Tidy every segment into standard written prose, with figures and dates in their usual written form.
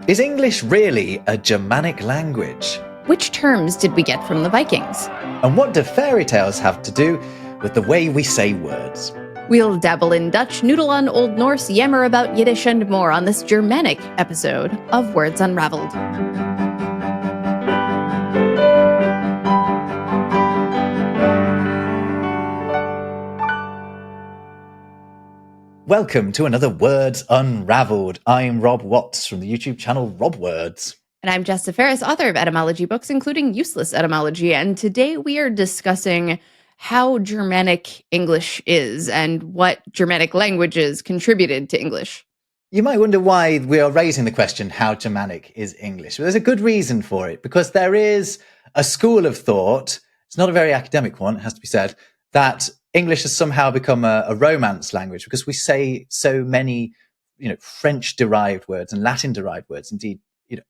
Is English really a Germanic language? Which terms did we get from the Vikings? And what do fairy tales have to do with the way we say words? We'll dabble in Dutch, noodle on Old Norse, yammer about Yiddish and more on this Germanic episode of Words Unravelled. Welcome to another Words Unravelled. I'm Rob Watts from the YouTube channel Rob Words. And I'm Jess Ferris, author of etymology books, including Useless Etymology. And today we are discussing how Germanic English is and what Germanic languages contributed to English. You might wonder why we are raising the question, how Germanic is English? Well, there's a good reason for it, because there is a school of thought, it's not a very academic one, it has to be said, that English has somehow become a Romance language because we say so many, French-derived words and Latin-derived words. Indeed,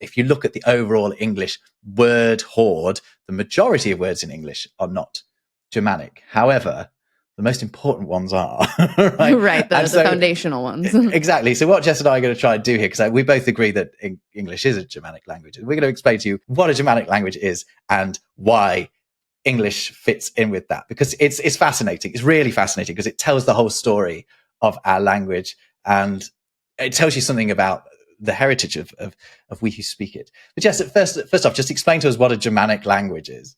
if you look at the overall English word hoard, the majority of words in English are not Germanic. However, the most important ones are. Right, right, the foundational ones. Exactly. So what Jess and I are going to try and do here, because we both agree that English is a Germanic language. We're going to explain to you what a Germanic language is and why English fits in with that, because it's fascinating. It's really fascinating because it tells the whole story of our language, and it tells you something about the heritage of we who speak it. But Jess, first off, just explain to us what a Germanic language is.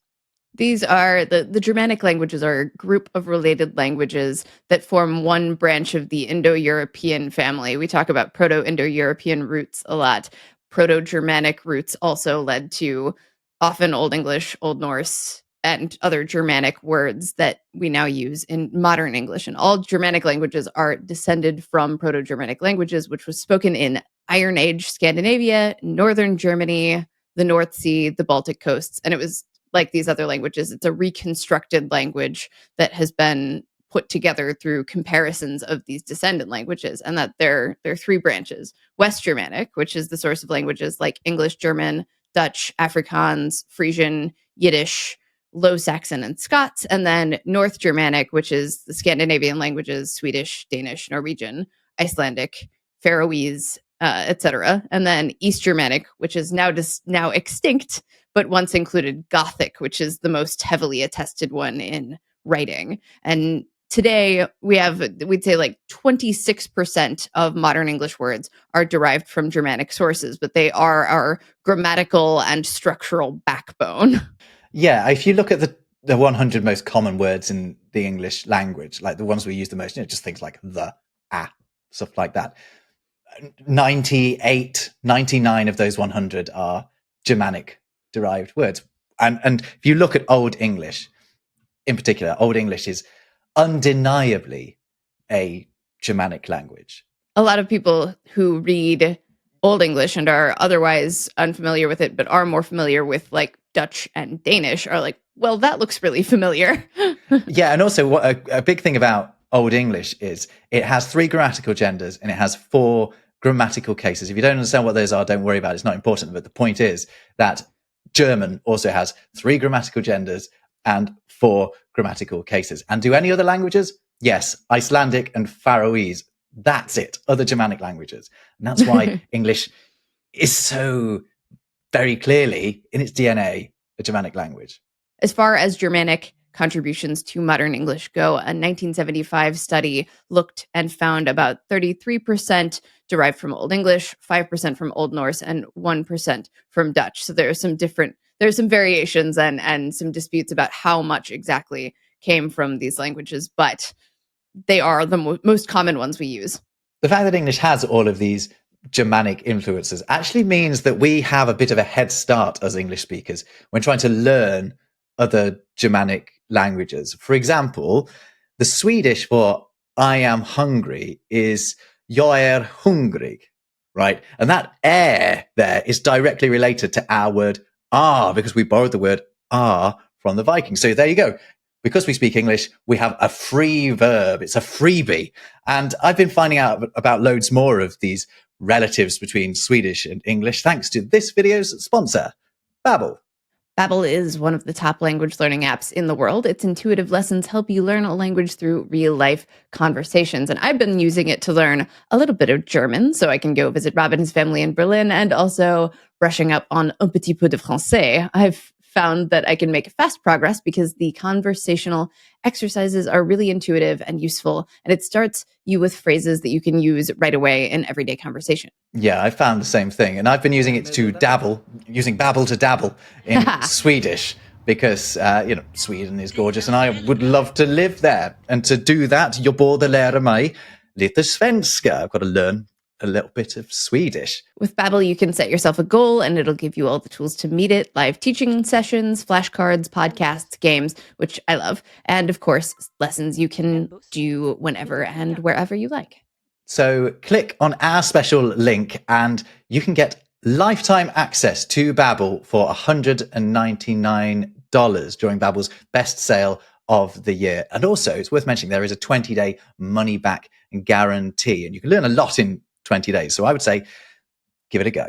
These are the Germanic languages are a group of related languages that form one branch of the Indo-European family. We talk about Proto-Indo-European roots a lot. Proto-Germanic roots also led to often Old English, Old Norse, and other Germanic words that we now use in modern English. And all Germanic languages are descended from Proto-Germanic languages, which was spoken in Iron Age Scandinavia, Northern Germany, the North Sea, the Baltic coasts. And it was like these other languages. It's a reconstructed language that has been put together through comparisons of these descendant languages, and that there are three branches. West Germanic, which is the source of languages like English, German, Dutch, Afrikaans, Frisian, Yiddish, Low Saxon, and Scots, and then North Germanic, which is the Scandinavian languages, Swedish, Danish, Norwegian, Icelandic, Faroese, etc. And then East Germanic, which is now extinct, but once included Gothic, which is the most heavily attested one in writing. And today we'd say like 26% of modern English words are derived from Germanic sources, but they are our grammatical and structural backbone. Yeah, if you look at the 100 most common words in the English language, like the ones we use the most, just things like the, stuff like that. 99 of those 100 are Germanic derived words. And if you look at Old English in particular, Old English is undeniably a Germanic language. A lot of people who read Old English and are otherwise unfamiliar with it, but are more familiar with like Dutch and Danish, are like, well, that looks really familiar. Yeah, and also what a big thing about Old English is it has 3 grammatical genders and it has 4 grammatical cases. If you don't understand what those are, don't worry about it. It's not important. But the point is that German also has 3 grammatical genders and 4 grammatical cases. And do any other languages? Yes, Icelandic and Faroese. That's it. Other Germanic languages. And that's why English is so very clearly in its DNA a Germanic language. As far as Germanic contributions to modern English go, a 1975 study looked and found about 33% derived from Old English, 5% from Old Norse, and 1% from Dutch. So there's some variations and some disputes about how much exactly came from these languages, but they are the most common ones we use. The fact that English has all of these Germanic influences actually means that we have a bit of a head start as English speakers when trying to learn other Germanic languages. For example, the Swedish for I am hungry is jag är hungrig, right? And that there is directly related to our word are, because we borrowed the word are from the Vikings. So there you go. Because we speak English, we have a free verb. It's a freebie. And I've been finding out about loads more of these relatives between Swedish and English thanks to this video's sponsor, Babbel. Babbel is one of the top language learning apps in the world. Its intuitive lessons help you learn a language through real life conversations. And I've been using it to learn a little bit of German so I can go visit Rob and his family in Berlin, and also brushing up on un petit peu de français. I've found that I can make fast progress because the conversational exercises are really intuitive and useful, and it starts you with phrases that you can use right away in everyday conversation. Yeah, I found the same thing. And I've been using it to dabble, using Babbel to dabble in Swedish because, Sweden is gorgeous and I would love to live there. And to do that, jag borde lära mig lite svenska. I've got to learn a little bit of Swedish. With Babbel, you can set yourself a goal and it'll give you all the tools to meet it: live teaching sessions, flashcards, podcasts, games, which I love, and of course, lessons you can do whenever and wherever you like. So click on our special link and you can get lifetime access to Babbel for $199 during Babbel's best sale of the year. And also, it's worth mentioning, there is a 20-day money-back guarantee, and you can learn a lot in 20 days. So I would say, give it a go.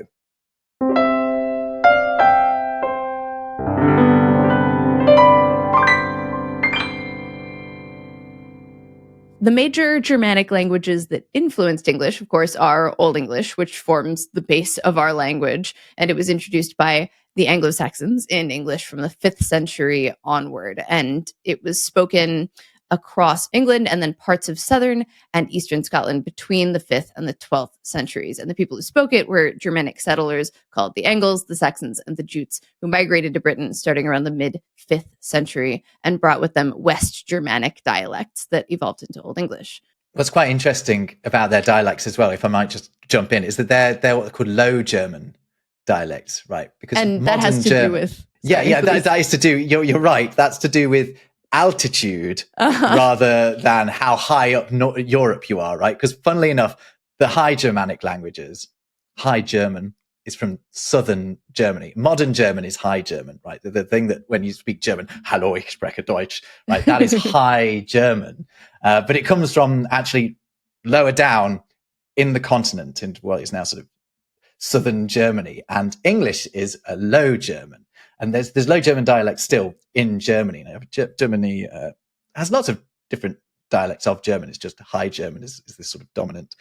The major Germanic languages that influenced English, of course, are Old English, which forms the base of our language. And it was introduced by the Anglo-Saxons in English from the 5th century onward. And it was spoken across England and then parts of southern and eastern Scotland between the 5th and the 12th centuries. And the people who spoke it were Germanic settlers called the Angles, the Saxons, and the Jutes, who migrated to Britain starting around the mid-5th century and brought with them West Germanic dialects that evolved into Old English. What's quite interesting about their dialects as well, if I might just jump in, is that they're what are called Low German dialects, right? Because and that has to do with... That is to do, you're right, that's to do with altitude rather than how high up Europe you are, right? Because funnily enough, the High Germanic languages, High German is from southern Germany. Modern German is High German, right? The thing that when you speak German, Hallo, ich spreche Deutsch, right? That is High German. But it comes from actually lower down in the continent, into what is now sort of southern Germany. And English is a Low German. And there's Low German dialects still in Germany. Germany has lots of different dialects of German. It's just High German is this sort of dominant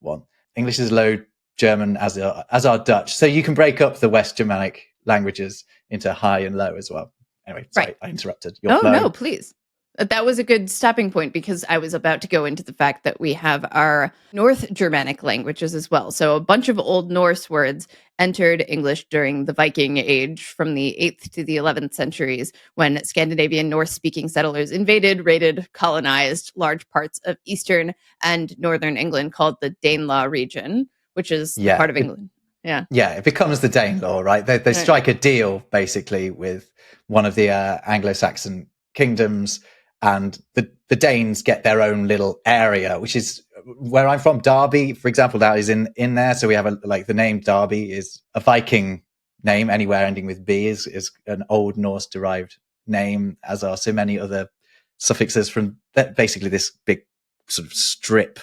one. English is Low German, as are Dutch. So you can break up the West Germanic languages into high and low as well. Anyway, sorry, right. I interrupted. No, please. That was a good stopping point because I was about to go into the fact that we have our North Germanic languages as well. So a bunch of Old Norse words entered English during the Viking Age from the 8th to the 11th centuries, when Scandinavian Norse-speaking settlers invaded, raided, colonized large parts of eastern and northern England called the Danelaw region, which is part of England. Yeah, it becomes the Danelaw, right? They strike a deal basically with one of the Anglo-Saxon kingdoms, and the Danes get their own little area, which is where I'm from. Derby, for example, that is in there. So we have the name Derby is a Viking name. Anywhere ending with B is an Old Norse derived name, as are so many other suffixes from basically this big sort of strip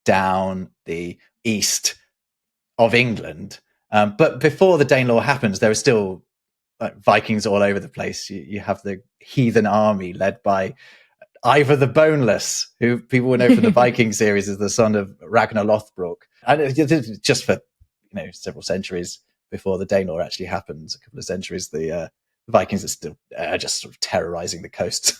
down the east of England. But before the Danelaw happens, there are still Vikings all over the place. You have the heathen army led by Ivar the Boneless, who people will know from the Viking series as the son of Ragnar Lothbrok. And just for several centuries before the Danelaw actually happens, a couple of centuries, the Vikings are still just sort of terrorizing the coast.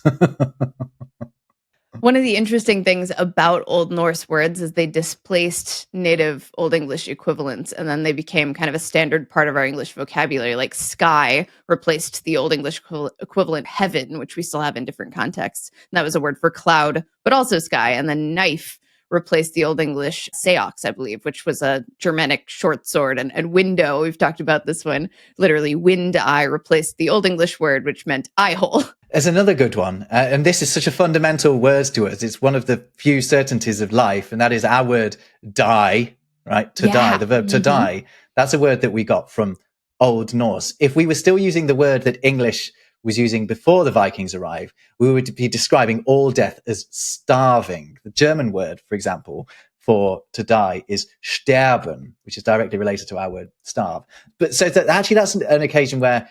One of the interesting things about Old Norse words is they displaced native Old English equivalents, and then they became kind of a standard part of our English vocabulary. Like sky replaced the Old English equivalent heaven, which we still have in different contexts. And that was a word for cloud, but also sky. And then knife replaced the Old English seox, I believe, which was a Germanic short sword. And window, we've talked about this one, literally wind eye replaced the Old English word, which meant eye hole. There's another good one, and this is such a fundamental word to us. It's one of the few certainties of life, and that is our word die, right? To die, the verb to die. That's a word that we got from Old Norse. If we were still using the word that English was using before the Vikings arrived, we would be describing all death as starving. The German word, for example, for to die is sterben, which is directly related to our word starve. But so actually that's an occasion where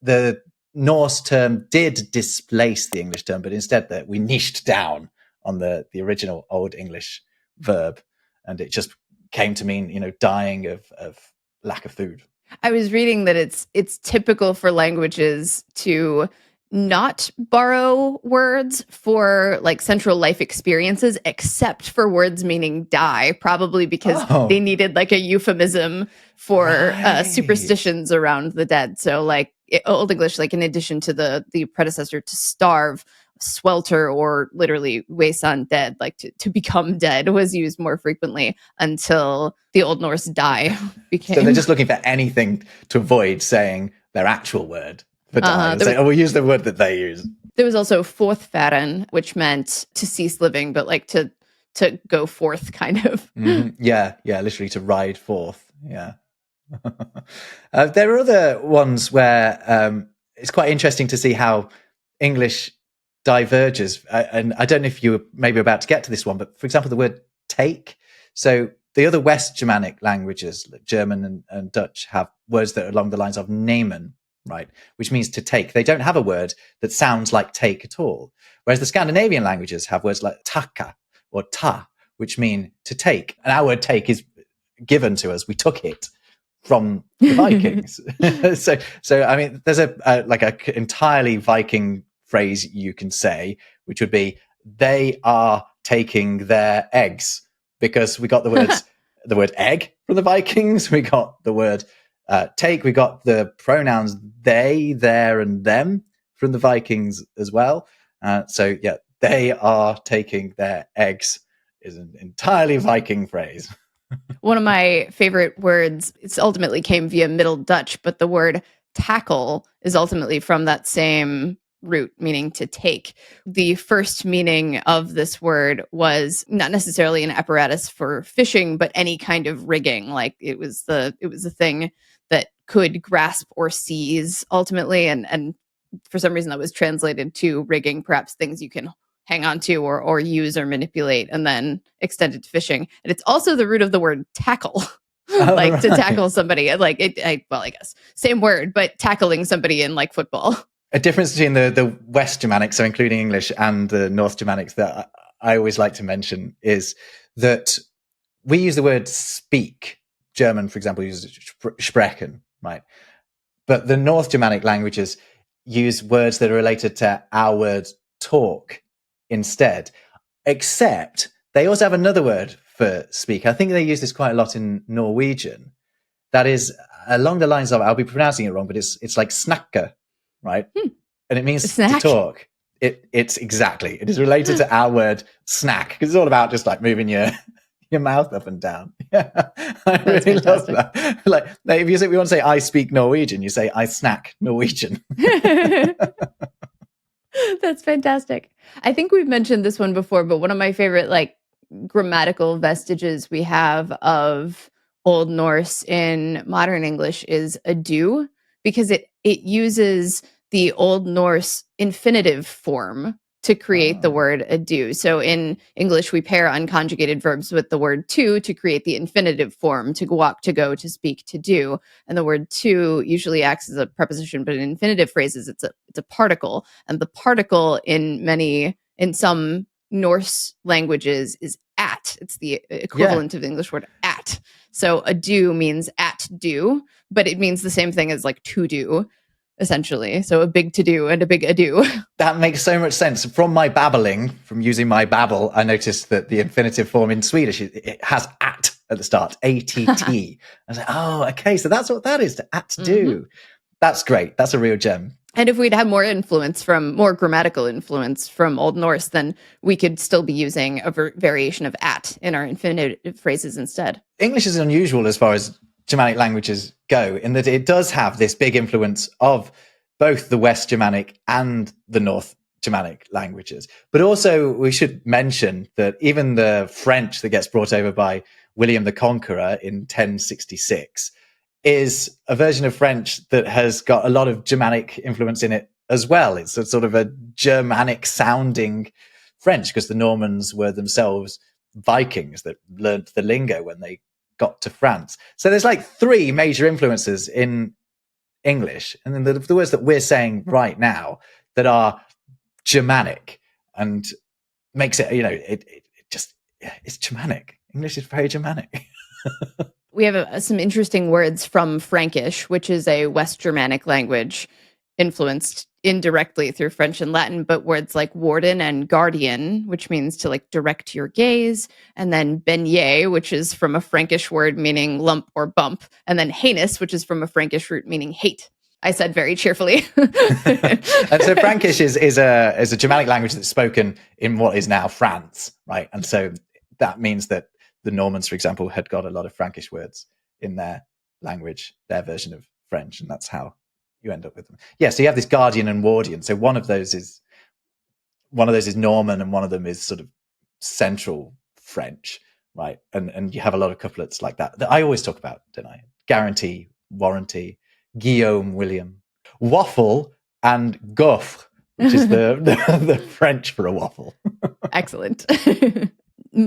the Norse term did displace the English term, but instead that we niched down on the original Old English verb, and it just came to mean, dying of lack of food. I was reading that it's typical for languages to not borrow words for like central life experiences, except for words meaning die, probably because they needed like a euphemism for superstitions around the dead. So like Old English, like in addition to the predecessor to starve, swelter, or literally waisan dead, like to become dead, was used more frequently until the Old Norse die became. So they're just looking for anything to avoid saying their actual word for die. We'll use the word that they use. There was also forthfaren, which meant to cease living, but like to go forth, kind of. Mm-hmm. Yeah, literally to ride forth. Yeah. There are other ones where it's quite interesting to see how English diverges. And I don't know if you were maybe about to get to this one, but for example, the word take. So the other West Germanic languages, like German and Dutch, have words that are along the lines of nemen, right? Which means to take. They don't have a word that sounds like take at all. Whereas the Scandinavian languages have words like taka or ta, which mean to take. And our word take is given to us. We took it from the Vikings. so I mean, there's a entirely Viking phrase you can say, which would be, they are taking their eggs, because we got the word egg from the Vikings. We got the word take. We got the pronouns they, their, and them from the Vikings as well. So yeah, they are taking their eggs is an entirely Viking phrase. One of my favorite words, it's ultimately came via Middle Dutch, but the word tackle is ultimately from that same root, meaning to take. The first meaning of this word was not necessarily an apparatus for fishing, but any kind of rigging. Like it was a thing that could grasp or seize ultimately, and for some reason that was translated to rigging, perhaps things you can hang on to or use or manipulate, and then extended to fishing. And it's also the root of the word tackle. Like to tackle somebody, like I guess same word, but tackling somebody in like football. A difference between the West Germanic, so including English, and the North Germanics that I always like to mention is that we use the word speak. German, for example, uses sprechen, right? But the North Germanic languages use words that are related to our word talk instead, except they also have another word for speak. I think they use this quite a lot in Norwegian. That is along the lines of, I'll be pronouncing it wrong, but it's like snakke, right? And it means to talk. It is related to our word snack, because it's all about just like moving your mouth up and down. Yeah, I really love that. Like if you say, we want to say I speak Norwegian, you say I snack Norwegian. That's fantastic. I think we've mentioned this one before, but one of my favorite like grammatical vestiges we have of Old Norse in modern English is ado, because it uses the Old Norse infinitive form to create the word ado. So in English, we pair unconjugated verbs with the word to create the infinitive form: to walk, to go, to speak, to do. And the word to usually acts as a preposition, but in infinitive phrases, it's a particle. And the particle in some Norse languages is at. It's the equivalent of the English word at. So ado means at do, but it means the same thing as like to do, essentially. So a big to do and a big ado. That makes so much sense. From my babbling, from using my babble, I noticed that the infinitive form in Swedish, it has at the start, ATT. I was like, oh, okay, so that's what that is, to at do. Mm-hmm. That's great. That's a real gem. And if we'd had more grammatical influence from Old Norse, then we could still be using a variation of at in our infinitive phrases instead. English is unusual as far as Germanic languages go, in that it does have this big influence of both the West Germanic and the North Germanic languages. But also we should mention that even the French that gets brought over by William the Conqueror in 1066 is a version of French that has got a lot of Germanic influence in it as well. It's a sort of a Germanic sounding French, because the Normans were themselves Vikings that learned the lingo when they got to France. So there's like three major influences in English, and then the words that we're saying right now that are Germanic, and makes it, it just, it's Germanic. English is very Germanic. We have some interesting words from Frankish, which is a West Germanic language influenced indirectly through French and Latin, but words like warden and guardian, which means to like direct your gaze, and then beignet, which is from a Frankish word meaning lump or bump, and then heinous, which is from a Frankish root meaning hate. I said very cheerfully. And so Frankish is a Germanic language that's spoken in what is now France, right? And so that means that the Normans, for example, had got a lot of Frankish words in their language, their version of French, and that's how you end up with them. Yeah, so you have this guardian and wardian. So one of those is Norman, and one of them is sort of Central French, right? And you have a lot of couplets like that I always talk about, don't I? Guarantee, warranty, Guillaume, William, waffle, and gaufre, which is the French for a waffle. Excellent.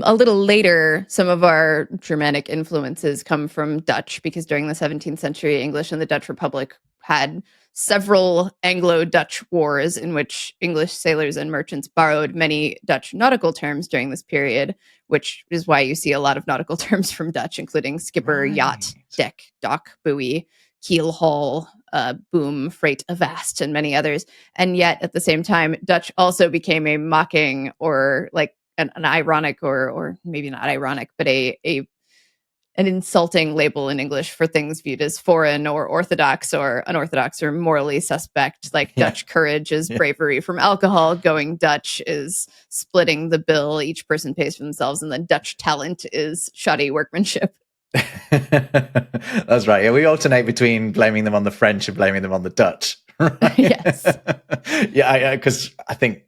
A little later, some of our Germanic influences come from Dutch, because during the 17th century, English and the Dutch Republic had several Anglo-Dutch wars in which English sailors and merchants borrowed many Dutch nautical terms during this period, which is why you see a lot of nautical terms from Dutch, including skipper, Right. yacht, deck, dock, buoy, keel haul, boom, freight, avast, and many others. And yet, at the same time, Dutch also became a mocking, or like an ironic, or maybe not ironic, but an insulting label in English for things viewed as foreign or orthodox or unorthodox or morally suspect. Like Dutch courage is bravery from alcohol. Going Dutch is splitting the bill. Each person pays for themselves. And then Dutch talent is shoddy workmanship. That's right. Yeah, we alternate between blaming them on the French and blaming them on the Dutch. Right? Yes. Yeah, because I think,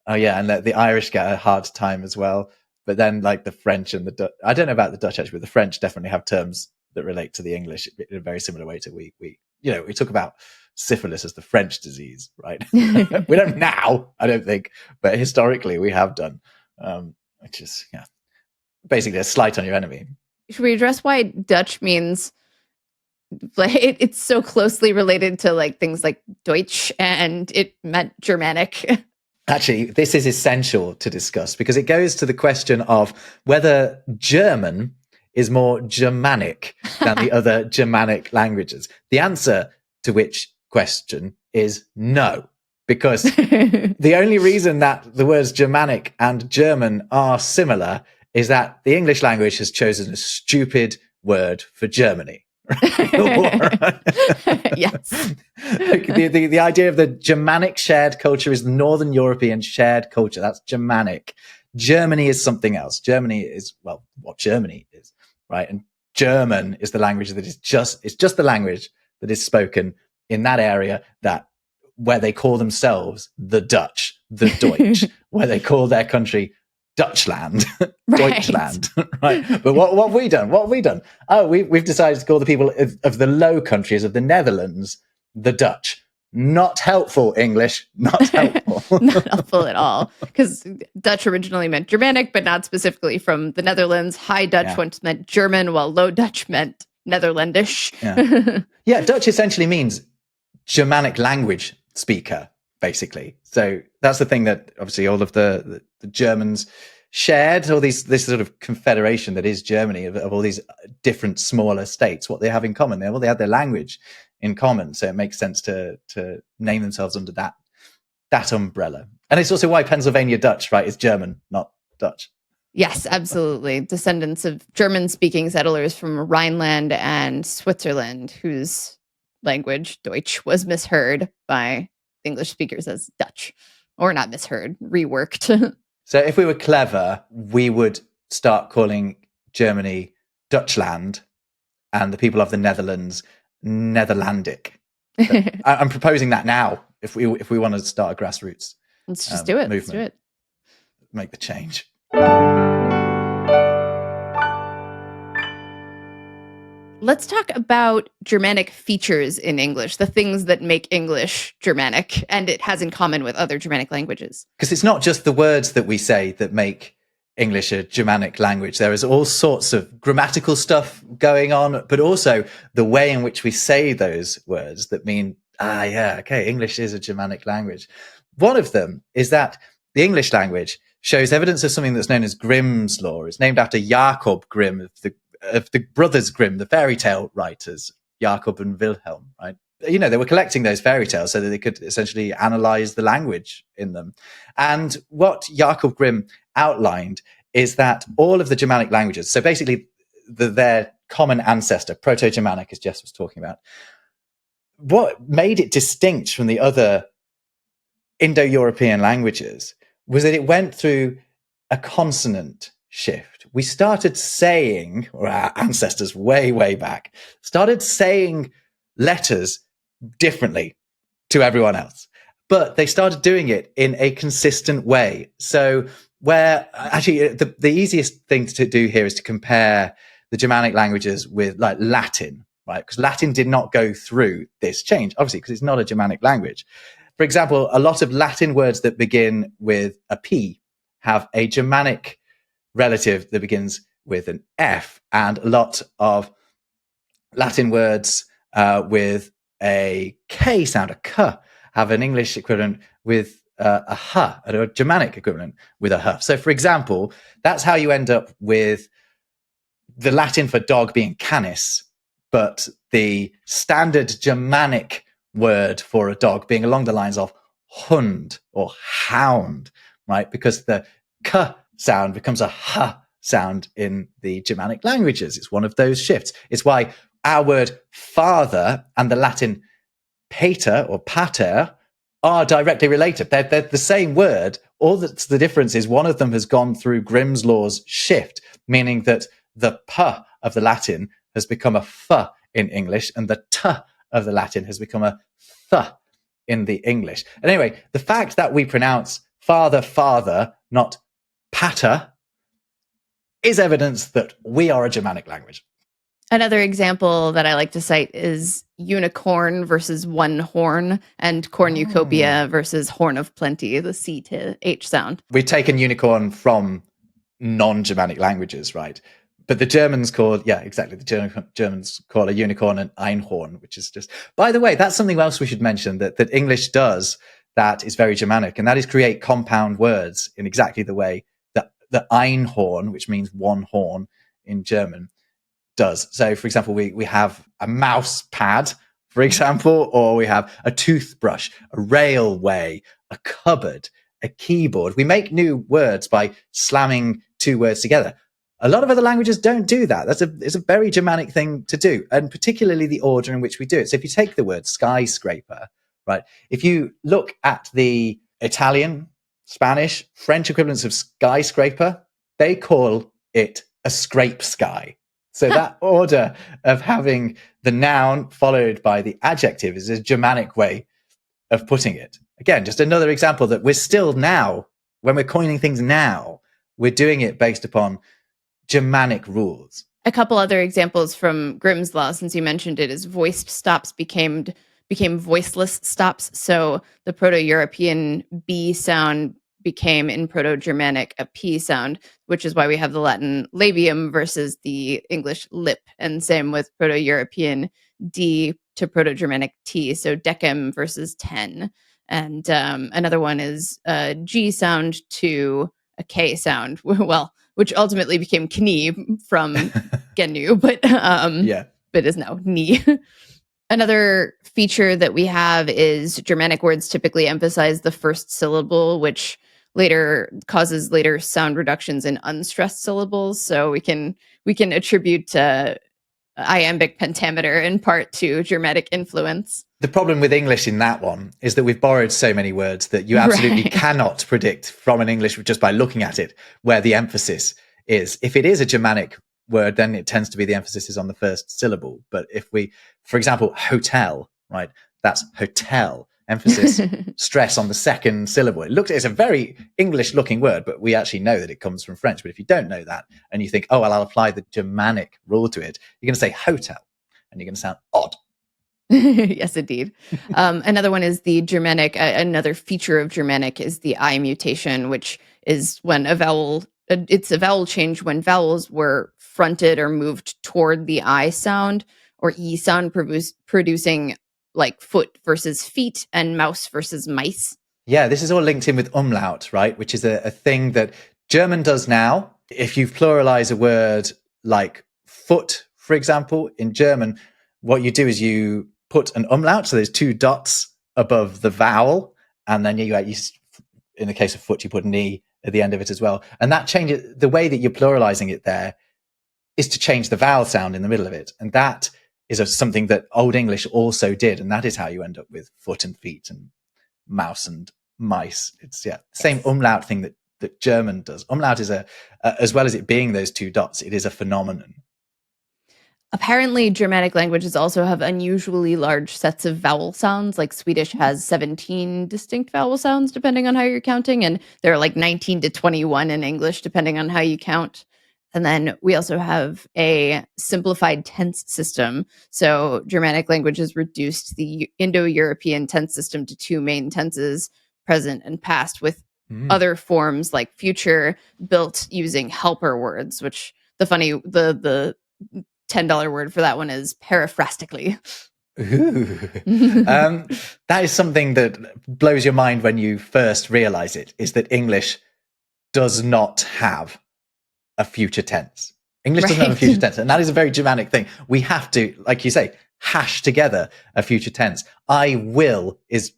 and the Irish get a hard time as well. But then, like the French and the Dutch, I don't know about the Dutch actually, but the French definitely have terms that relate to the English in a very similar way to we talk about syphilis as the French disease, right? We don't now, I don't think, but historically we have done, which is basically a slight on your enemy. Should we address why Dutch means, like, it's so closely related to like things like Deutsch, and it meant Germanic? Actually, this is essential to discuss because it goes to the question of whether German is more Germanic than the other Germanic languages. The answer to which question is no, because the only reason that the words Germanic and German are similar is that the English language has chosen a stupid word for Germany. Yes. The idea of the Germanic shared culture is the Northern European shared culture. That's Germanic. Germany is something else. Germany is, well, what Germany is, right? And German is the language that it's just the language that is spoken in that area where they call themselves the Dutch, the Deutsch, where they call their country Dutchland, Deutschland, right? But what have we done? What have we done? Oh, we've decided to call the people of the Low Countries, of the Netherlands, the Dutch. Not helpful, English. Not helpful. Not helpful at all. Because Dutch originally meant Germanic, but not specifically from the Netherlands. High Dutch once meant German, while Low Dutch meant Netherlandish. Yeah, Dutch essentially means Germanic language speaker, basically. So that's the thing that obviously all of the Germans shared, all this sort of confederation that is Germany of all these different smaller states. What they have in common, they have their language in common, so it makes sense to name themselves under that umbrella. And it's also why Pennsylvania Dutch, right, is German, not Dutch. Yes, absolutely. Descendants of German-speaking settlers from Rhineland and Switzerland, whose language, Deutsch, was misheard by English speakers as Dutch, or not misheard, reworked. So if we were clever, we would start calling Germany Dutchland and the people of the Netherlands Netherlandic. I'm proposing that now. If we want to start a grassroots, let's just do it. Movement, let's do it. Make the change. Let's talk about Germanic features in English, the things that make English Germanic and it has in common with other Germanic languages. Because it's not just the words that we say that make English a Germanic language. There is all sorts of grammatical stuff going on, but also the way in which we say those words that mean, English is a Germanic language. One of them is that the English language shows evidence of something that's known as Grimm's law. It's named after Jakob Grimm of the brothers Grimm, the fairy tale writers, Jakob and Wilhelm, right? They were collecting those fairy tales so that they could essentially analyze the language in them. And what Jakob Grimm outlined is that all of the Germanic languages, so basically their common ancestor, Proto-Germanic, as Jess was talking about, what made it distinct from the other Indo-European languages was that it went through a consonant shift. We started saying, or our ancestors way, way back, started saying letters differently to everyone else. But they started doing it in a consistent way. So where actually the easiest thing to do here is to compare the Germanic languages with like Latin, right? Because Latin did not go through this change, obviously, because it's not a Germanic language. For example, a lot of Latin words that begin with a P have a Germanic relative that begins with an F, and a lot of Latin words with a K sound, a K, have an English equivalent with a H, or a Germanic equivalent with a H. So, for example, that's how you end up with the Latin for dog being canis, but the standard Germanic word for a dog being along the lines of hund or hound, right? Because the K sound becomes a H sound in the Germanic languages. It's one of those shifts. It's why our word father and the Latin pater or pater are directly related. They're the same word. All that's the difference is one of them has gone through Grimm's law's shift, meaning that the P of the Latin has become a F in English, and the T of the Latin has become a Th in the English. And anyway, the fact that we pronounce father, father, not pater, is evidence that we are a Germanic language. Another example that I like to cite is unicorn versus one horn, and cornucopia versus horn of plenty, the C to H sound. We've taken unicorn from non-Germanic languages, right? But the Germans call, the Germans call a unicorn an Einhorn, which is just, by the way, that's something else we should mention that English does that is very Germanic, and that is create compound words in exactly the way that the Einhorn, which means one horn in German, does. So, for example, we have a mouse pad, for example, or we have a toothbrush, a railway, a cupboard, a keyboard. We make new words by slamming two words together. A lot of other languages don't do that. It's a very Germanic thing to do, and particularly the order in which we do it. So if you take the word skyscraper, right, if you look at the Italian, Spanish, French equivalents of skyscraper, they call it a scrape sky. So that order of having the noun followed by the adjective is a Germanic way of putting it. Again, just another example that we're still now, when we're coining things now, we're doing it based upon Germanic rules. A couple other examples from Grimm's law, since you mentioned it, is voiced stops became voiceless stops. So the Proto-European B sound became in Proto-Germanic a P sound, which is why we have the Latin labium versus the English lip, and same with Proto-European D to Proto-Germanic T, so decem versus 10. And another one is a G sound to a K sound, well, which ultimately became knie from genu, but is now knee. Another feature that we have is Germanic words typically emphasize the first syllable, which later causes later sound reductions in unstressed syllables. So we can attribute iambic pentameter in part to Germanic influence. The problem with English in that one is that we've borrowed so many words that you absolutely cannot predict from an English just by looking at it where the emphasis is. If it is a Germanic word, then it tends to be the emphasis is on the first syllable. But if we, for example, hotel, right, that's hotel, emphasis, stress on the second syllable. It's a very English looking word, but we actually know that it comes from French. But if you don't know that and you think, oh, well, I'll apply the Germanic rule to it, you're going to say hotel and you're going to sound odd. Yes, indeed. Another one is the Germanic. Another feature of Germanic is the I mutation, which is when a vowel it's a vowel change when vowels were fronted or moved toward the I sound or E sound, producing like foot versus feet and mouse versus mice. Yeah, this is all linked in with umlaut, right? Which is a thing that German does now. If you pluralize a word like foot, for example, in German, what you do is you put an umlaut, so there's two dots above the vowel, and then you in the case of foot, you put an E at the end of it as well. And that changes the way that you're pluralizing it there is to change the vowel sound in the middle of it. And that is something that Old English also did. And that is how you end up with foot and feet and mouse and mice. It's the same umlaut thing that German does. Umlaut is as well as it being those two dots, it is a phenomenon. Apparently, Germanic languages also have unusually large sets of vowel sounds. Like Swedish has 17 distinct vowel sounds, depending on how you're counting. And there are like 19 to 21 in English, depending on how you count. And then we also have a simplified tense system. So Germanic languages reduced the Indo-European tense system to two main tenses, present and past, with other forms like future built using helper words, which the $10 word for that one is paraphrastically. That is something that blows your mind when you first realize it, is that English does not have a future tense. English doesn't have a future tense, and that is a very Germanic thing. We have to, like you say, hash together a future tense. I will is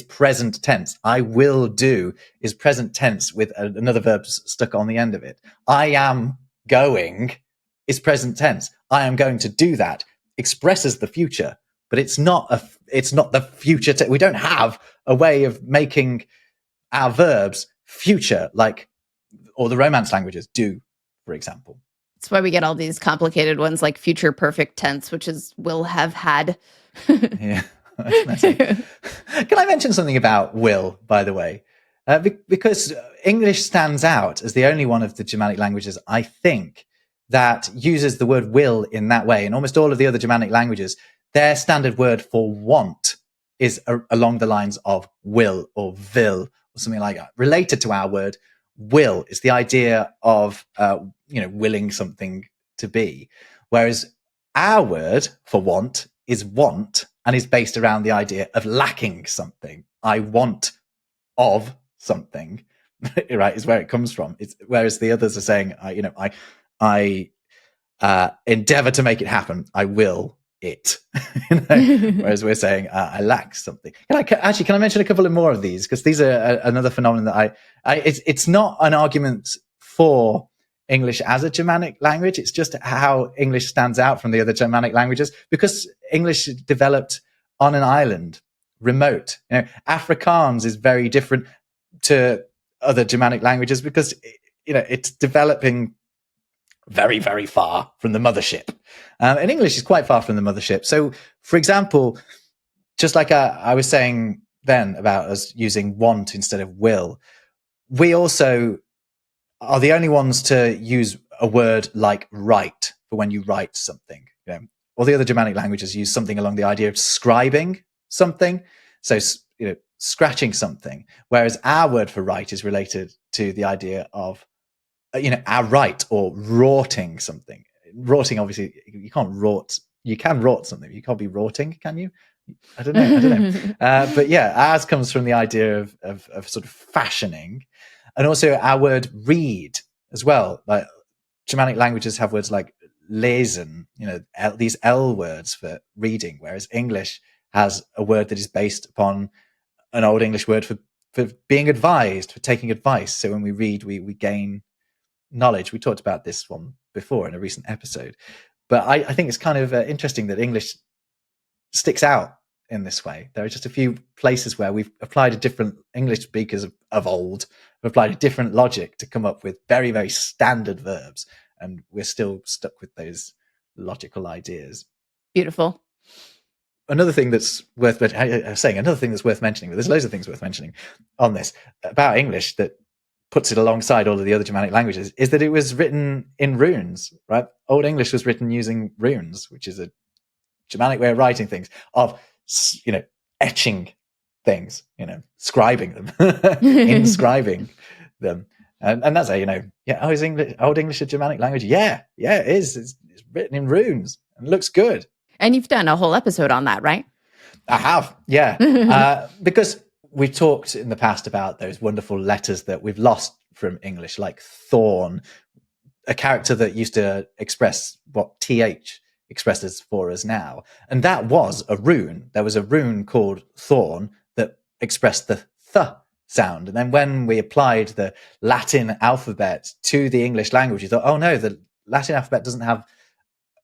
present tense. I will do is present tense with another verb stuck on the end of it. I am going is present tense. I am going to do that expresses the future, but it's not the future. We don't have a way of making our verbs future or the Romance languages do, for example. That's why we get all these complicated ones like future perfect tense, which is will have had. Yeah. Can I mention something about will, by the way? Because English stands out as the only one of the Germanic languages, I think, that uses the word will in that way. In almost all of the other Germanic languages, their standard word for want is along the lines of will or will or something like that. Related to our word, will is the idea of, willing something to be. Whereas our word for want is want and is based around the idea of lacking something. I want of something, right, is where it comes from. Whereas the others are saying, I endeavor to make it happen. I will it. Whereas we're saying I lack something. Can I mention a couple of more of these? Because these are another phenomenon that it's not an argument for English as a Germanic language. It's just how English stands out from the other Germanic languages, because English developed on an island, remote. Afrikaans is very different to other Germanic languages because it's developing very, very far from the mothership. And English is quite far from the mothership. So, for example, just like I was saying then about us using want instead of will, we also are the only ones to use a word like write for when you write something. All the other Germanic languages use something along the idea of scribing something. So, scratching something. Whereas our word for write is related to the idea of our right, or rorting something. Rorting, obviously, you can't rort. You can rort something. You can't be rorting, can you? I don't know. But yeah, ours comes from the idea of sort of fashioning, and also our word read as well. Like Germanic languages have words like lesen, these L words for reading, whereas English has a word that is based upon an Old English word for being advised, for taking advice. So when we read, we gain knowledge. We talked about this one before in a recent episode, but I think it's kind of interesting that English sticks out in this way. There are just a few places where we've applied a different English speakers of old have applied a different logic to come up with very, very standard verbs, and we're still stuck with those logical ideas. Beautiful. Another thing that's worth mentioning, but there's loads of things worth mentioning on this about English that puts it alongside all of the other Germanic languages, is that it was written in runes, right? Old English was written using runes, which is a Germanic way of writing things, of, etching things, scribing them, inscribing them. And that's how is English, Old English a Germanic language? Yeah, it is. It's written in runes and looks good. And you've done a whole episode on that, right? I have, yeah. Because we've talked in the past about those wonderful letters that we've lost from English, like thorn, a character that used to express what th expresses for us now. And that was a rune. There was a rune called thorn that expressed the th sound. And then when we applied the Latin alphabet to the English language, you thought, oh no, the Latin alphabet doesn't have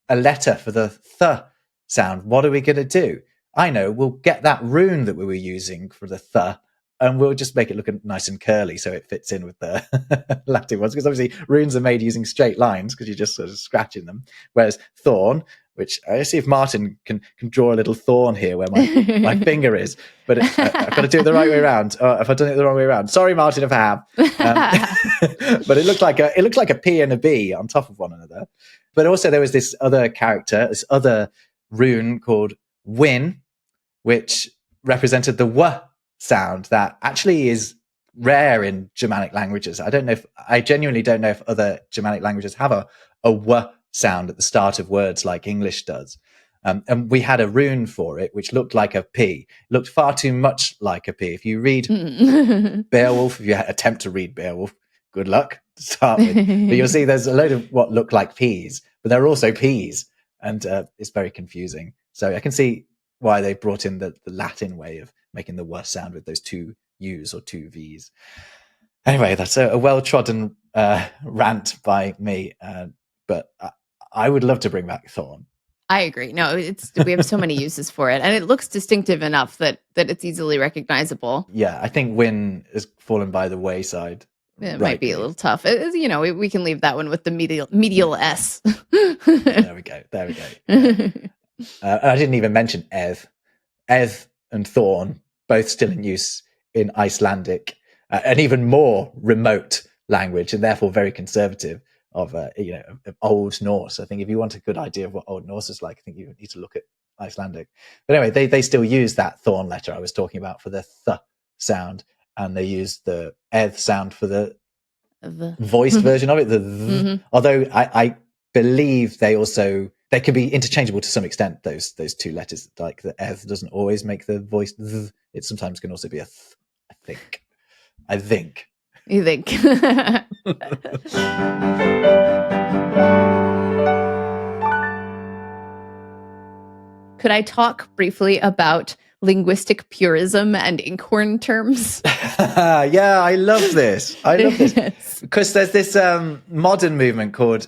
a letter for the th sound. What are we going to do? I know, we'll get that rune that we were using for the th and we'll just make it look nice and curly so it fits in with the Latin ones. Because obviously runes are made using straight lines because you're just sort of scratching them. Whereas thorn, which I see if Martin can draw a little thorn here where my finger is, but I've got to do it the right way around. If I've done it the wrong way around, sorry, Martin, if I have. But it looked like a P and a B on top of one another. But also there was this other character, this other rune called win, which represented the w sound that actually is rare in Germanic languages. I genuinely don't know if other Germanic languages have a w sound at the start of words like English does. And we had a rune for it, which looked like a P. It looked far too much like a P. If you read Beowulf, if you attempt to read Beowulf, good luck to start with. But you'll see there's a load of what look like P's, but they're also P's. And it's very confusing. So I can see why they brought in the Latin way of making the worst sound with those two U's or two V's. Anyway, that's a well-trodden rant by me. But I would love to bring back thorn. I agree. No, we have so many uses for it, and it looks distinctive enough that it's easily recognizable. Yeah, I think win has fallen by the wayside. It might be a little tough. We can leave that one with the medial S. There we go. Yeah. I didn't even mention eth. Eth and thorn, both still in use in Icelandic, an even more remote language, and therefore very conservative of Old Norse. I think if you want a good idea of what Old Norse is like, I think you need to look at Icelandic. But anyway, they still use that thorn letter I was talking about for the th sound, and they use the eth sound for the voiced version of it. Although I believe they can be interchangeable to some extent. Those two letters, like the eth doesn't always make the voice th. It sometimes can also be a th. I think. You think? Could I talk briefly about linguistic purism and inkhorn terms? Yeah, I love this. Yes. Because there's this modern movement called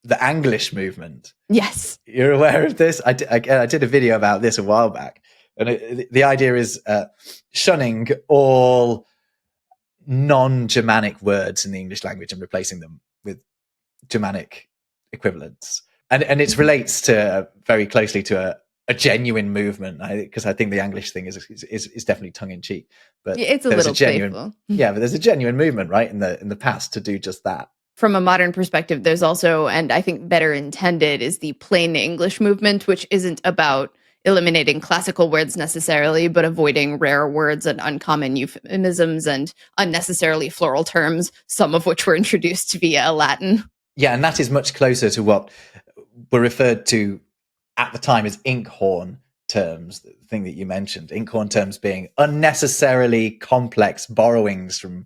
the Anglish movement. Yes. You're aware of this? I did a video about this a while back. And the idea is shunning all non-Germanic words in the English language and replacing them with Germanic equivalents. And it relates to very closely to a genuine movement, because I think the Anglish thing is definitely tongue-in-cheek. But it's a little playful. Yeah, but there's a genuine movement, right, in the past to do just that. From a modern perspective, there's also, and I think better intended, is the plain English movement, which isn't about eliminating classical words necessarily, but avoiding rare words and uncommon euphemisms and unnecessarily floral terms, some of which were introduced via Latin. Yeah, and that is much closer to what were referred to at the time as inkhorn terms, the thing that you mentioned. Inkhorn terms being unnecessarily complex borrowings from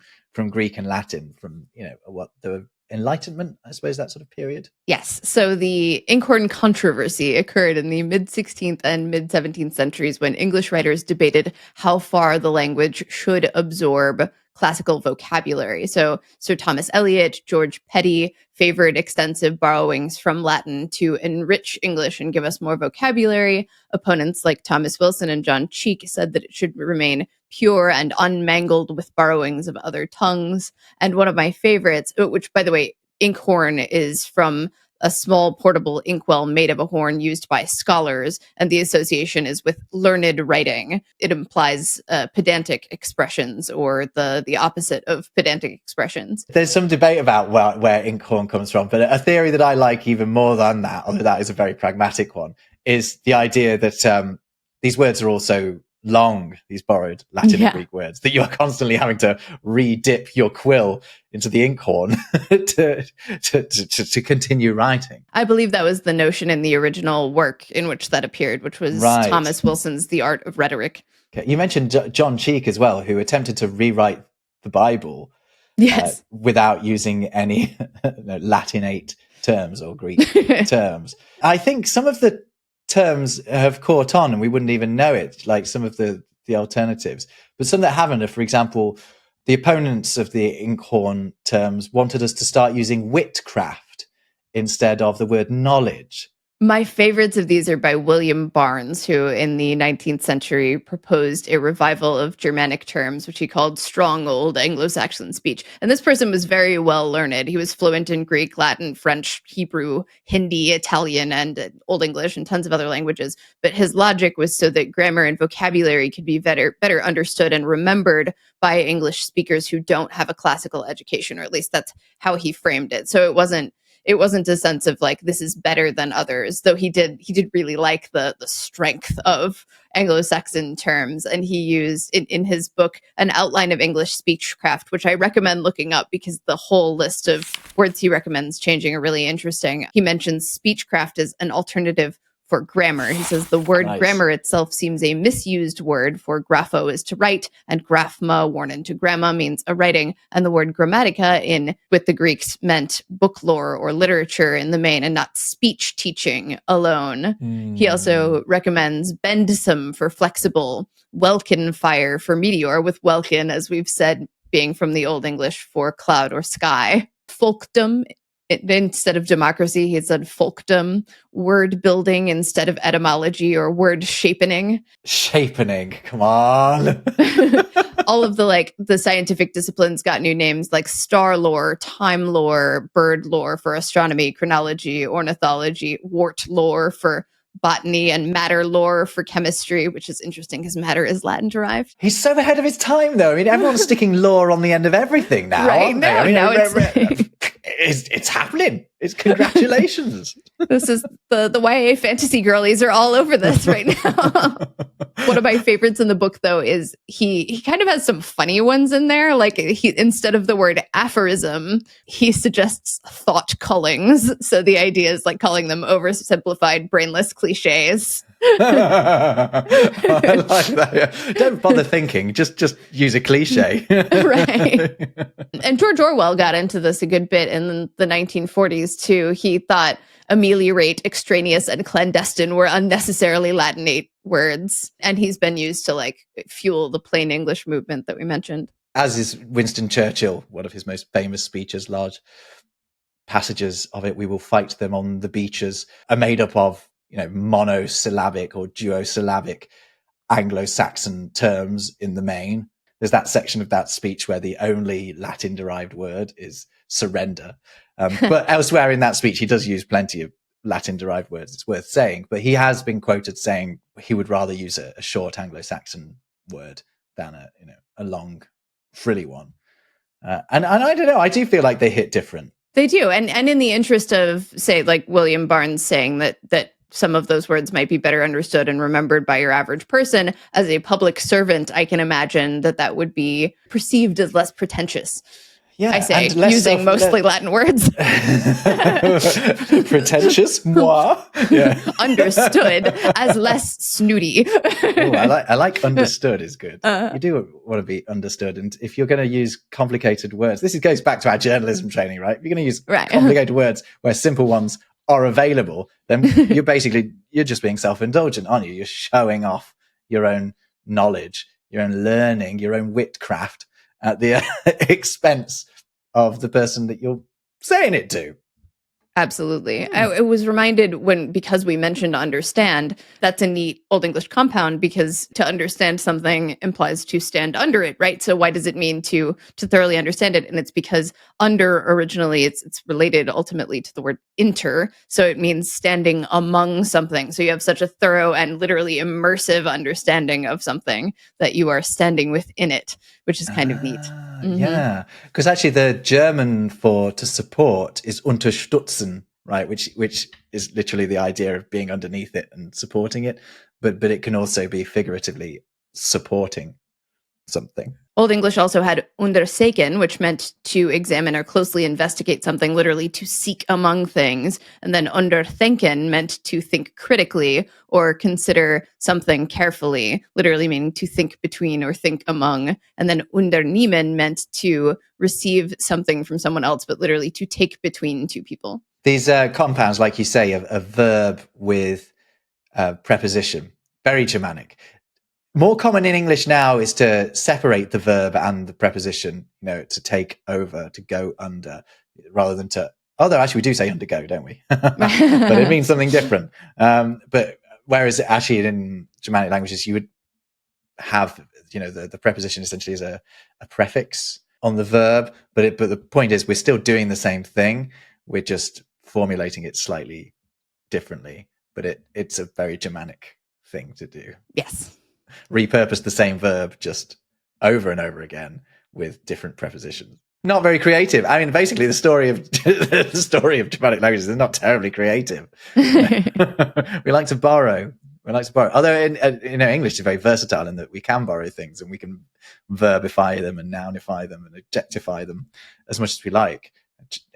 Greek and Latin, from what the Enlightenment, I suppose, that sort of period. Yes. So the inkhorn controversy occurred in the mid-16th and mid-17th centuries when English writers debated how far the language should absorb classical vocabulary. So Sir Thomas Eliot, George Petty favored extensive borrowings from Latin to enrich English and give us more vocabulary. Opponents like Thomas Wilson and John Cheek said that it should remain pure and unmangled with borrowings of other tongues. And one of my favorites, which, by the way, inkhorn is from a small portable inkwell made of a horn used by scholars, and the association is with learned writing. It implies pedantic expressions, or the opposite of pedantic expressions. There's some debate about where inkhorn comes from, but a theory that I like even more than that, although that is a very pragmatic one, is the idea that these words are also long, these borrowed Latin Yeah. and Greek words, that you are constantly having to re-dip your quill into the inkhorn to continue writing. I believe that was the notion in the original work in which that appeared, which was Right. Thomas Wilson's The Art of Rhetoric. Okay. You mentioned John Cheek as well, who attempted to rewrite the Bible Yes. without using any Latinate terms or Greek terms. I think some of the terms have caught on and we wouldn't even know it, like some of the alternatives. But some that haven't are, for example, the opponents of the inkhorn terms wanted us to start using witcraft instead of the word knowledge. My favorites of these are by William Barnes, who in the 19th century proposed a revival of Germanic terms, which he called strong old Anglo-Saxon speech. And this person was very well learned. He was fluent in Greek, Latin, French, Hebrew, Hindi, Italian, and Old English, and tons of other languages. But his logic was so that grammar and vocabulary could be better understood and remembered by English speakers who don't have a classical education, or at least that's how he framed it. So it wasn't a sense of like, this is better than others, though he did really like the strength of Anglo-Saxon terms. And he used in his book an outline of English speechcraft, which I recommend looking up because the whole list of words he recommends changing are really interesting. He mentions speechcraft as an alternative for grammar. He says the word grammar itself seems a misused word, for grapho is to write, and graphma, worn into gramma, means a writing, and the word grammatica with the Greeks meant book lore or literature in the main, and not speech teaching alone. He also recommends bendism for flexible, welkin fire for meteor, with welkin, as we've said, being from the Old English for cloud or sky. Folkdom, instead of democracy, he said folkdom. Word building instead of etymology, or word shapening. Shapening, come on. All of the scientific disciplines got new names, like star lore, time lore, bird lore for astronomy, chronology, ornithology, wart lore for botany, and matter lore for chemistry, which is interesting because matter is Latin derived. He's so ahead of his time, though. I mean, everyone's sticking lore on the end of everything now, right? aren't they? I mean, now it's happening. It's congratulations. This is the YA fantasy girlies are all over this right now. One of my favorites in the book, though, is he kind of has some funny ones in there. Like he, instead of the word aphorism, he suggests thought cullings. So the idea is like calling them oversimplified, brainless cliches. I like that. Yeah. Don't bother thinking. Just use a cliche. Right. And George Orwell got into this a good bit in the 1940s too. He thought ameliorate, extraneous, and clandestine were unnecessarily Latinate words, and he's been used to like fuel the plain English movement that we mentioned. As is Winston Churchill, one of his most famous speeches. Large passages of it, "We will fight them on the beaches," are made up of monosyllabic or duosyllabic Anglo-Saxon terms in the main. There's that section of that speech where the only Latin-derived word is surrender. But elsewhere in that speech, he does use plenty of Latin-derived words, it's worth saying. But he has been quoted saying he would rather use a short Anglo-Saxon word than a long, frilly one. And I don't know, I do feel like they hit different. They do. And in the interest of, say, like William Barnes saying that some of those words might be better understood and remembered by your average person, as a public servant, I can imagine that would be perceived as less pretentious. Yeah, I say, using mostly Latin words. Pretentious, moi. Yeah. Understood as less snooty. Ooh, I like understood is good. You do want to be understood, and if you're going to use complicated words, this goes back to our journalism training, right? If you're going to use complicated words where simple ones are available, then you're just being self-indulgent, aren't you? You're showing off your own knowledge, your own learning, your own witcraft at the expense of the person that you're saying it to. Absolutely. I was reminded because we mentioned understand, that's a neat Old English compound, because to understand something implies to stand under it, right? So why does it mean to thoroughly understand it? And it's because under originally it's related ultimately to the word inter. So it means standing among something. So you have such a thorough and literally immersive understanding of something that you are standing within it, which is kind of neat. Mm-hmm. Yeah, because actually the German for to support is unterstützen, right? Which is literally the idea of being underneath it and supporting it, but it can also be figuratively supporting something. Old English also had undersöken, which meant to examine or closely investigate something, literally to seek among things. And then undertänken meant to think critically or consider something carefully, literally meaning to think between or think among. And then undernehmen meant to receive something from someone else, but literally to take between two people. These compounds, like you say, a verb with preposition, very Germanic. More common in English now is to separate the verb and the preposition, to take over, to go under, rather than to, although actually we do say undergo, don't we? But it means something different. But whereas actually in Germanic languages, you would have, the preposition essentially is a prefix on the verb. But the point is we're still doing the same thing. We're just formulating it slightly differently. But it's a very Germanic thing to do. Yes. Repurpose the same verb just over and over again with different prepositions. Not very creative. I mean, basically, the story of Germanic languages is not terribly creative. We like to borrow. Although in English is very versatile in that we can borrow things and we can verbify them and nounify them and adjectify them as much as we like.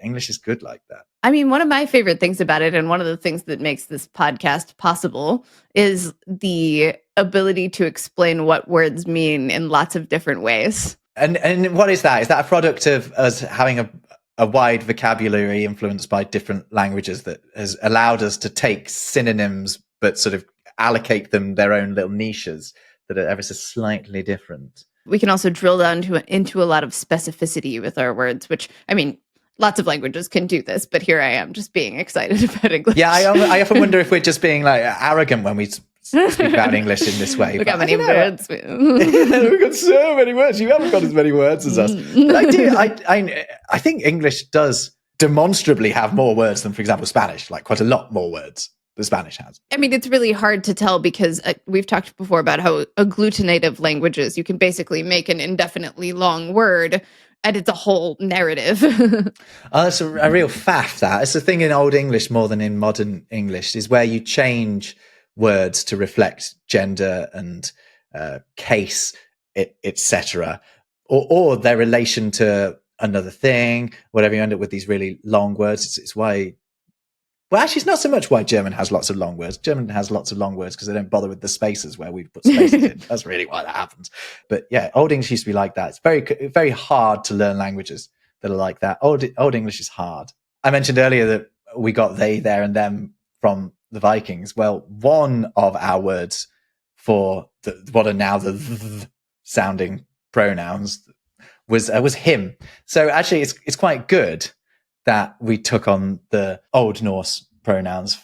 English is good like that. I mean, one of my favorite things about it, and one of the things that makes this podcast possible, is the ability to explain what words mean in lots of different ways. And what is that? Is that a product of us having a wide vocabulary influenced by different languages that has allowed us to take synonyms but sort of allocate them their own little niches that are ever so slightly different? We can also drill down into a lot of specificity with our words, which, I mean, lots of languages can do this, but here I am just being excited about English. Yeah, I often wonder if we're just being like arrogant when we speak about English in this way. Look how many words. We've got so many words. You haven't got as many words as us. But I think English does demonstrably have more words than, for example, Spanish, like quite a lot more words than Spanish has. I mean, it's really hard to tell because we've talked before about how agglutinative languages, you can basically make an indefinitely long word and it's a whole narrative. Oh, that's a real faff, that. It's a thing in Old English more than in modern English, is where you change words to reflect gender and case, etc., or their relation to another thing, whatever. You end up with these really long words. It's why... Well, actually, it's not so much why German has lots of long words. German has lots of long words because they don't bother with the spaces where we put spaces in. That's really why that happens. But yeah, Old English used to be like that. It's very, very hard to learn languages that are like that. Old English is hard. I mentioned earlier that we got they, their, and them from the Vikings. Well, one of our words for what are now the sounding pronouns was him. So actually, it's quite good that we took on the Old Norse pronouns,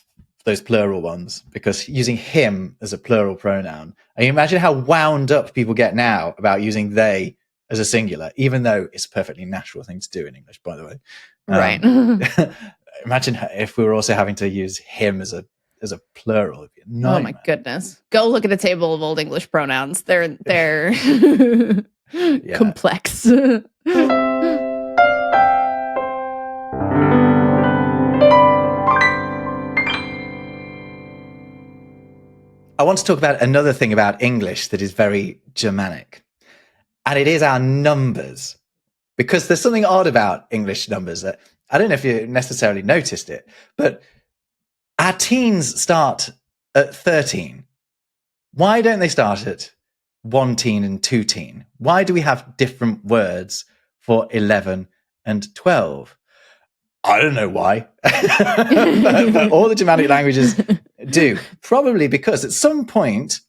those plural ones, because using him as a plural pronoun, and you imagine how wound up people get now about using they as a singular, even though it's a perfectly natural thing to do in English, by the way. Right. Imagine if we were also having to use him as a plural. It'd be a nightmare. Oh my goodness. Go look at a table of Old English pronouns. They're complex. I want to talk about another thing about English that is very Germanic, and it is our numbers, because there's something odd about English numbers that I don't know if you necessarily noticed it, but our teens start at 13. Why don't they start at 1 teen and 2 teen? Why do we have different words for 11 and 12? I don't know why, but all the Germanic languages do. Probably because at some point,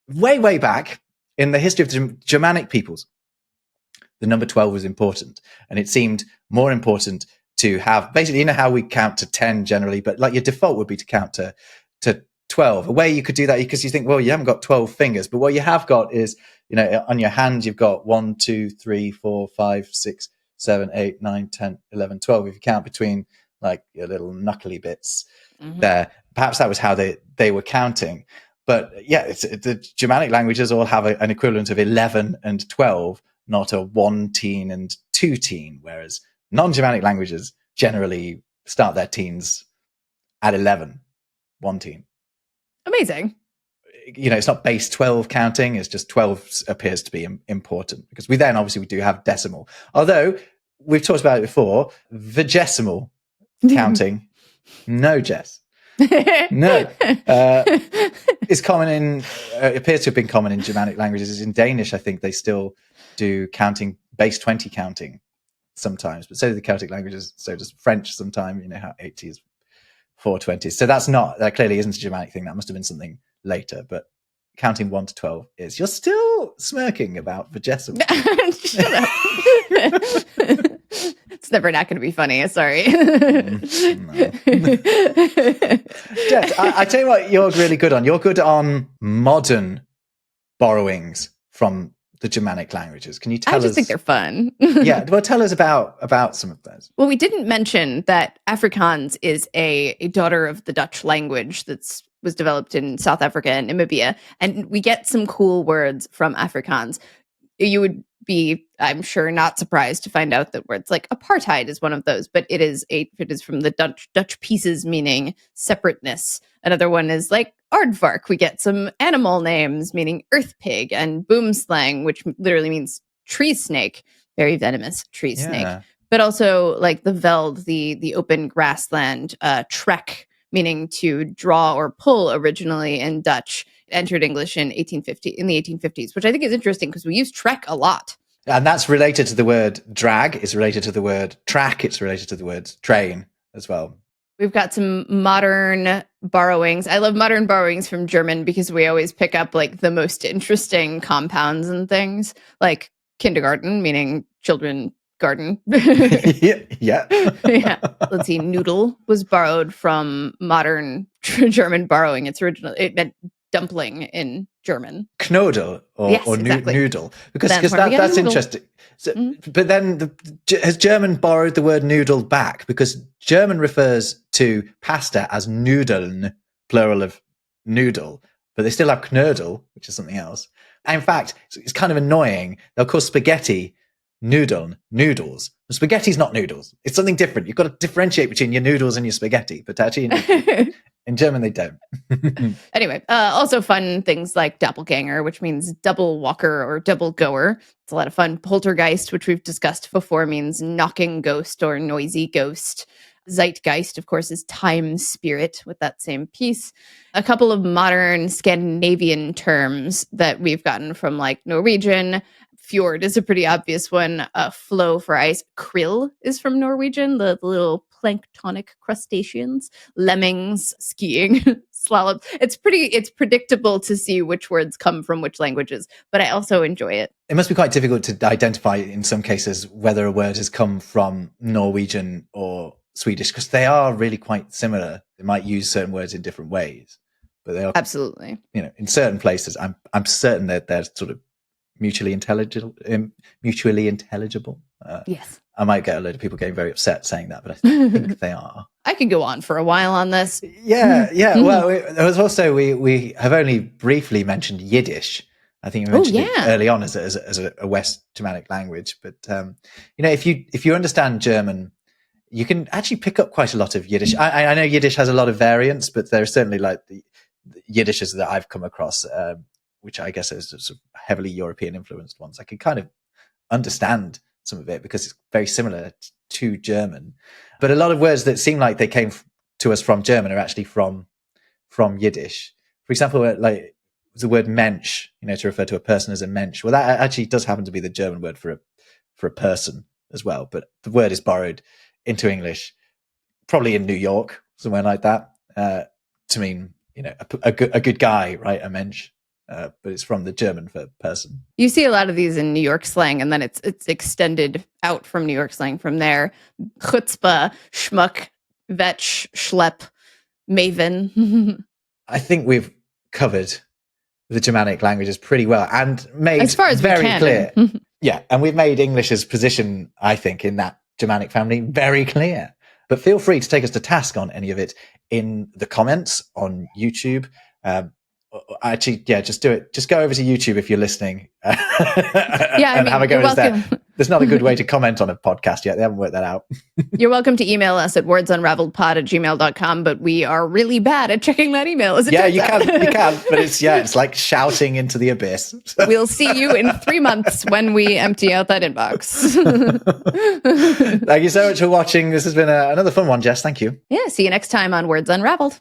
way, way back in the history of the Germanic peoples, the number 12 was important. And it seemed more important to have, basically, you know how we count to 10 generally, but like your default would be to count to 12. A way you could do that, because you think, well, you haven't got 12 fingers, but what you have got is, on your hand, you've got 1, 2, 3, 4, 5, 6, 7, 8, 9, 10, 11, 12. If you count between like your little knuckly bits there, perhaps that was how they were counting. But yeah, the Germanic languages all have an equivalent of 11 and 12, not a 1 teen and 2 teen, whereas non-Germanic languages generally start their teens at 11, 1 teen. Amazing. it's not base 12 counting. It's just 12 appears to be important, because we do have decimal. Although we've talked about it before, vigesimal counting, no, Jess. No. It's common appears to have been common in Germanic languages. In Danish, I think they still do counting, base 20 counting sometimes, but so do the Celtic languages, so does French sometimes, how 80 is 420. So that clearly isn't a Germanic thing. That must have been something later, but counting 1 to 12 is. You're still smirking about vigesimal. Shut up. It's never not going to be funny. Sorry. No. Jess, I tell you what you're really good on. You're good on modern borrowings from the Germanic languages. Can you tell us? I just think they're fun. Yeah, well, tell us about some of those. Well, we didn't mention that Afrikaans is a daughter of the Dutch language that was developed in South Africa and Namibia, and we get some cool words from Afrikaans. You would be, I'm sure, not surprised to find out that words like apartheid is one of those, but it is from the Dutch pieces meaning separateness. Another one is like aardvark. We get some animal names meaning earth pig, and boomslang, which literally means tree snake, very venomous tree snake. But also like the veld, the open grassland, trek, meaning to draw or pull originally in Dutch, entered English in the 1850s, which I think is interesting because we use trek a lot. And that's related to the word drag, it's related to the word track, it's related to the word train as well. We've got some modern borrowings. I love modern borrowings from German because we always pick up like the most interesting compounds and things, like kindergarten, meaning children garden. Yeah. Yeah. Let's see. Noodle was borrowed from modern German borrowing. It meant dumpling in German. Knödel or exactly. noodle, because that's interesting. So, But then has German borrowed the word noodle back? Because German refers to pasta as Nudeln, plural of noodle, but they still have Knödel, which is something else. And in fact, it's kind of annoying. They'll call spaghetti Nudeln, noodles. Spaghetti's not noodles. It's something different. You've got to differentiate between your noodles and your spaghetti, but actually in German they don't. Anyway, also fun things like doppelganger, which means double walker or double goer. It's a lot of fun. Poltergeist, which we've discussed before, means knocking ghost or noisy ghost. Zeitgeist, of course, is time spirit with that same piece. A couple of modern Scandinavian terms that we've gotten from like Norwegian. Fjord is a pretty obvious one. Flow for ice. Krill is from Norwegian, the little planktonic crustaceans. Lemmings, skiing, slalom. It's predictable to see which words come from which languages, but I also enjoy it. It must be quite difficult to identify in some cases whether a word has come from Norwegian or Swedish, because they are really quite similar. They might use certain words in different ways, but they are absolutely, in certain places. I'm certain that they're sort of mutually intelligible. Yes. I might get a load of people getting very upset saying that, but I think they are. I can go on for a while on this. Yeah. Well, there was also we have only briefly mentioned Yiddish. I think you mentioned it early on as a West Germanic language, but if you understand German, you can actually pick up quite a lot of Yiddish. I know Yiddish has a lot of variants, but there are certainly like the Yiddishes that I've come across, which I guess is sort of heavily European influenced ones. I can kind of understand some of it because it's very similar to German. But a lot of words that seem like they came to us from German are actually from Yiddish. For example, like the word Mensch, to refer to a person as a Mensch. Well, that actually does happen to be the German word for a person as well. But the word is borrowed into English, probably in New York, somewhere like that, to mean a good guy, right? A Mensch. But it's from the German for person. You see a lot of these in New York slang, and then it's extended out from New York slang from there. Chutzpah, schmuck, vetch, schlep, maven. I think we've covered the Germanic languages pretty well and made as far as very we can. Clear. Yeah, and we've made English's position, I think, in that Germanic family very clear. But feel free to take us to task on any of it in the comments on YouTube. Actually, just do it. Just go over to YouTube if you're listening. Yeah, and have a go at that. There's not a good way to comment on a podcast yet. They haven't worked that out. You're welcome to email us at wordsunraveledpod@gmail.com, but we are really bad at checking that email. As it turns out. You can, but it's like shouting into the abyss. We'll see you in 3 months when we empty out that inbox. Thank you so much for watching. This has been another fun one, Jess. Thank you. Yeah, see you next time on Words Unraveled.